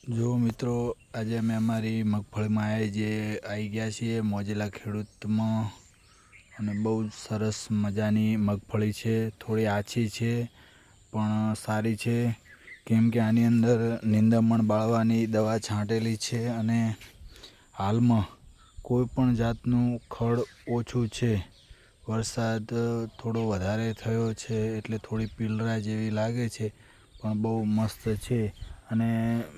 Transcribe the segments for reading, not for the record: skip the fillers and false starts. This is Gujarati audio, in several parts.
જો મિત્રો આજે અમે અમારી મગફળીમાં આવી ગયા છીએ મોજેલા ખેડૂતમાં અને બહુ સરસ મજાની મગફળી છે। થોડી આછી છે પણ સારી છે, કેમ કે આની અંદર નિંદામણ બાળવાની દવા છાંટેલી છે અને હાલમાં કોઈ પણ જાતનું ખડ ઓછું છે। વરસાદ થોડો વધારે થયો છે એટલે થોડી પીલરા જેવી લાગે છે, પણ બહુ મસ્ત છે। અને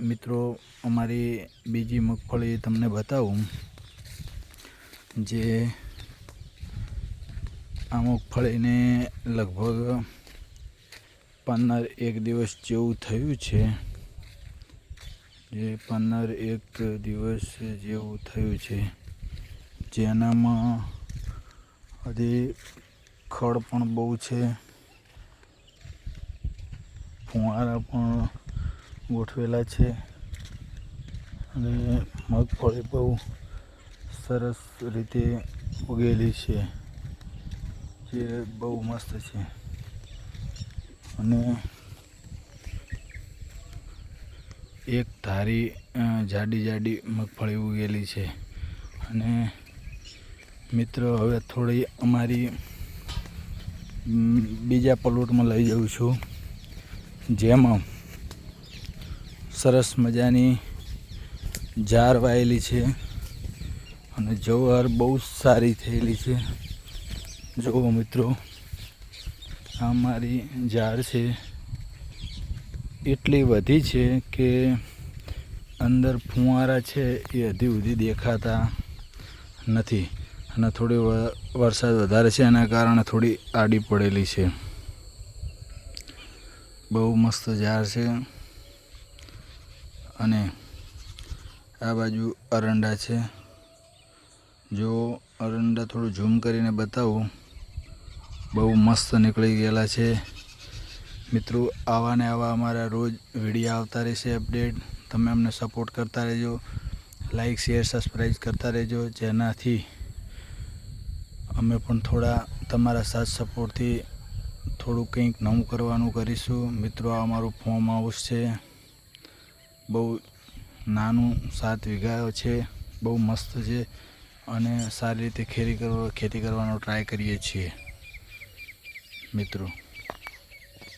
મિત્રો અમારી બીજી મગફળી તમને બતાવું, જે આ મગફળીને લગભગ 15-1 દિવસ જેવું થયું છે, જેનામાં હજી ખડ પણ બહુ છે, ફુવારા પણ ગોઠવેલા છે અને મગફળી બહુ સરસ રીતે ઉગેલી છે, જે બહુ મસ્ત છે। અને એક ધારી જાડી મગફળી ઉગેલી છે। અને મિત્રો હવે થોડી અમારી બીજા પ્લોટમાં લઈ જાઉં છું, જેમાં સરસ મજાની જાર વાયેલી છે અને જવાર બહુ સારી થયેલી છે। જુઓ મિત્રો, આ મારી જાર છે, એટલી વધી છે કે અંદર ફુવારા છે એ હજી સુધી દેખાતા નથી અને થોડી વરસાદ વધારે છે એના કારણે થોડી આડી પડેલી છે। બહુ મસ્ત જાર છે। અને આ બાજુ અરંડા છે। જો અરંડા થોડું ઝૂમ કરીને બતાવું, બહુ મસ્ત નીકળી ગયેલા છે। મિત્રો આવા ને આવા અમારા રોજ વિડીયો આવતા રહેશે અપડેટ। તમે અમને સપોર્ટ કરતા રહેજો, લાઈક શેર સબસ્ક્રાઈબ કરતા રહેજો, જેનાથી અમે પણ થોડા તમારા સાથ સપોર્ટથી થોડું કંઈક નવું કરવાનું કરીશું। મિત્રો આ અમારું ફાર્મ હાઉસ છે, બહુ નાનું 7 વીઘા છે, બહુ મસ્ત છે અને સારી રીતે ખેતી કરવાનો ટ્રાય કરીએ છીએ મિત્રો।